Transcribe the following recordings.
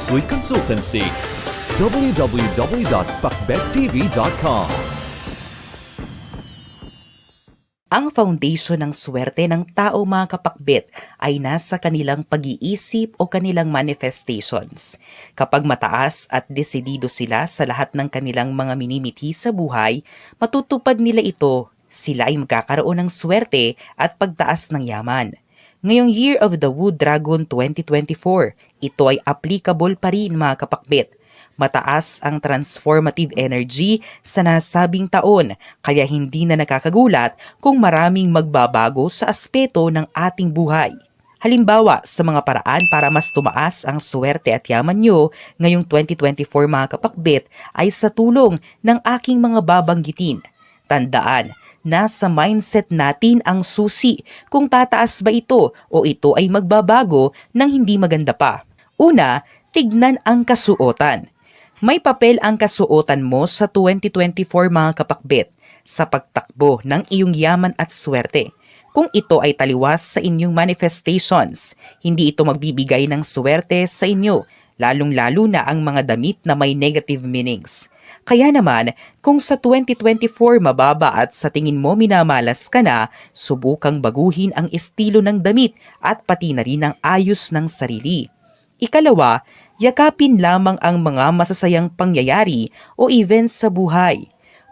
Feng Shui Consultancy. www.pakbettv.com. Ang foundation ng swerte ng tao mga kapakbet ay nasa kanilang pag-iisip o kanilang manifestations. Kapag mataas at desidido sila sa lahat ng kanilang mga minimiti sa buhay, matutupad nila ito. Sila ay magkakaroon ng swerte at pagtaas ng yaman. Ngayong Year of the Wood Dragon 2024, ito ay applicable pa rin mga kapakbet. Mataas ang transformative energy sa nasabing taon kaya hindi na nakakagulat kung maraming magbabago sa aspeto ng ating buhay. Halimbawa, sa mga paraan para mas tumaas ang swerte at yaman nyo ngayong 2024 mga kapakbet ay sa tulong ng aking mga babanggitin. Tandaan, nasa mindset natin ang susi kung tataas ba ito o ito ay magbabago ng hindi maganda pa. Una, tignan ang kasuotan. May papel ang kasuotan mo sa 2024 mga kapakbet sa pagtakbo ng iyong yaman at swerte. Kung ito ay taliwas sa inyong manifestations, hindi ito magbibigay ng swerte sa inyo, lalong-lalo na ang mga damit na may negative meanings. Kaya naman, kung sa 2024 mababa at sa tingin mo minamalas ka na, subukang baguhin ang estilo ng damit at pati na rin ang ayos ng sarili. Ikalawa, yakapin lamang ang mga masasayang pangyayari o events sa buhay.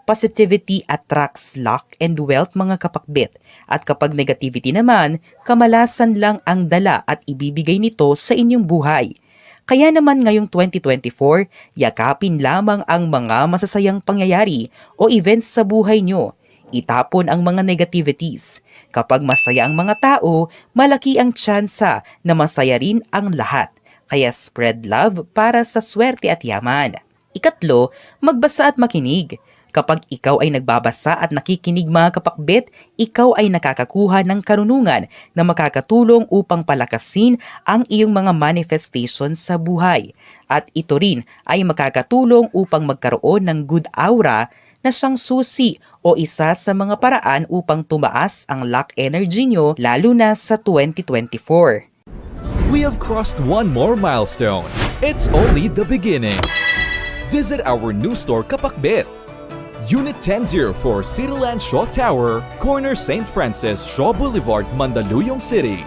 Positivity attracts luck and wealth mga kapakbet. At kapag negativity naman, kamalasan lang ang dala at ibibigay nito sa inyong buhay. Kaya naman ngayong 2024, yakapin lamang ang mga masasayang pangyayari o events sa buhay nyo. Itapon ang mga negativities. Kapag masaya ang mga tao, malaki ang tsansa na masaya rin ang lahat. Kaya spread love para sa swerte at yaman. Ikatlo, magbasa at makinig. Kapag ikaw ay nagbabasa at nakikinig mga kapakbet, ikaw ay nakakakuha ng karunungan na makakatulong upang palakasin ang iyong mga manifestations sa buhay. At ito rin ay makakatulong upang magkaroon ng good aura na siyang susi o isa sa mga paraan upang tumaas ang luck energy nyo lalo na sa 2024. We have crossed one more milestone. It's only the beginning. Visit our new store Kapakbet. Unit 1004 Cityland Shaw Tower, corner St. Francis Shaw Boulevard, Mandaluyong City.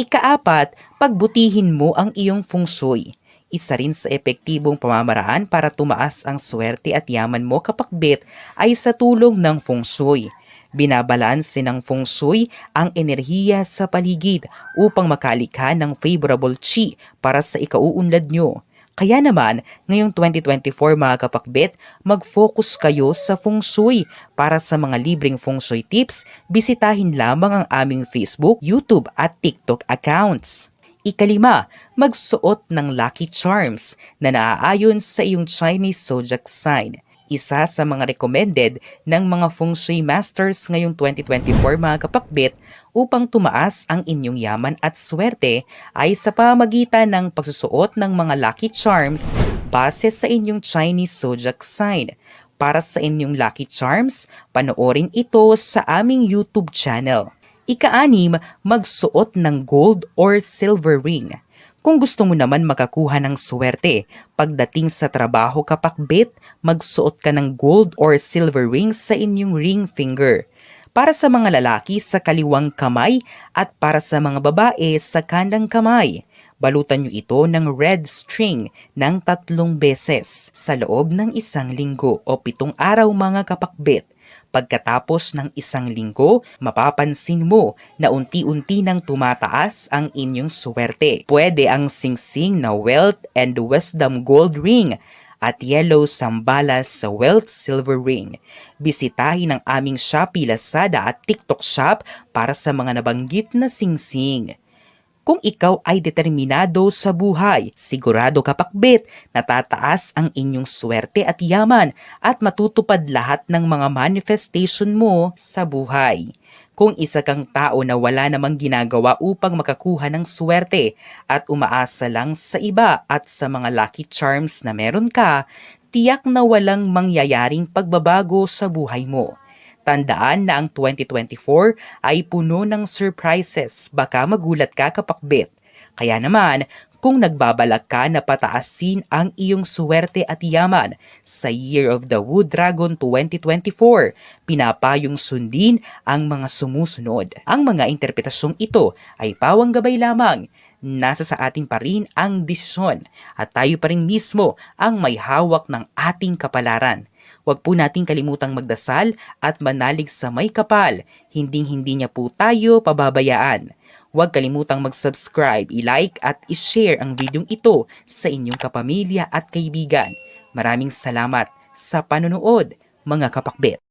Ikaapat, pagbutihin mo ang iyong feng shui. Isa rin sa epektibong pamamaraan para tumaas ang swerte at yaman mo kapakbet ay sa tulong ng feng shui. Binabalanse ng feng shui ang enerhiya sa paligid upang makalikha ng favorable chi para sa ikauunlad nyo. Kaya naman, ngayong 2024 mga kapakbet, mag-focus kayo sa feng shui. Para sa mga libreng feng shui tips, bisitahin lamang ang aming Facebook, YouTube at TikTok accounts. Ikalima, magsuot ng lucky charms na naaayon sa iyong Chinese zodiac sign. Isa sa mga recommended ng mga feng shui masters ngayong 2024 mga kapakbet upang tumaas ang inyong yaman at swerte ay sa pamamagitan ng pagsusuot ng mga lucky charms base sa inyong Chinese zodiac sign. Para sa inyong lucky charms, panoorin ito sa aming YouTube channel. Ika-anim, magsuot ng gold or silver ring. Kung gusto mo naman makakuha ng swerte, pagdating sa trabaho kapakbet, magsuot ka ng gold or silver ring sa inyong ring finger. Para sa mga lalaki sa kaliwang kamay at para sa mga babae sa kanang kamay. Balutan nyo ito ng red string ng 3 beses sa loob ng 1 linggo o 7 araw mga kapakbet. Pagkatapos ng 1 linggo, mapapansin mo na unti-unti nang tumataas ang inyong swerte. Pwede ang singsing na wealth and wisdom gold ring at yellow sambalas sa wealth silver ring. Bisitahin ang aming Shopee, Lazada at TikTok shop para sa mga nabanggit na singsing. Kung ikaw ay determinado sa buhay, sigurado kapakbet na tataas ang inyong swerte at yaman at matutupad lahat ng mga manifestation mo sa buhay. Kung isa kang tao na wala namang ginagawa upang makakuha ng swerte at umaasa lang sa iba at sa mga lucky charms na meron ka, tiyak na walang mangyayaring pagbabago sa buhay mo. Tandaan na ang 2024 ay puno ng surprises, baka magulat ka kapakbit. Kaya naman, kung nagbabalak ka na pataasin ang iyong suwerte at yaman sa Year of the Wood Dragon 2024, pinapayong sundin ang mga sumusunod. Ang mga interpretasyong ito ay pawang gabay lamang. Nasa sa atin pa rin ang desisyon at tayo pa rin mismo ang may hawak ng ating kapalaran. Huwag po nating kalimutang magdasal at manalig sa may kapal. Hinding-hindi niya po tayo pababayaan. Huwag kalimutang mag-subscribe, i-like at i-share ang videong ito sa inyong kapamilya at kaibigan. Maraming salamat sa panonood, mga kapakbet.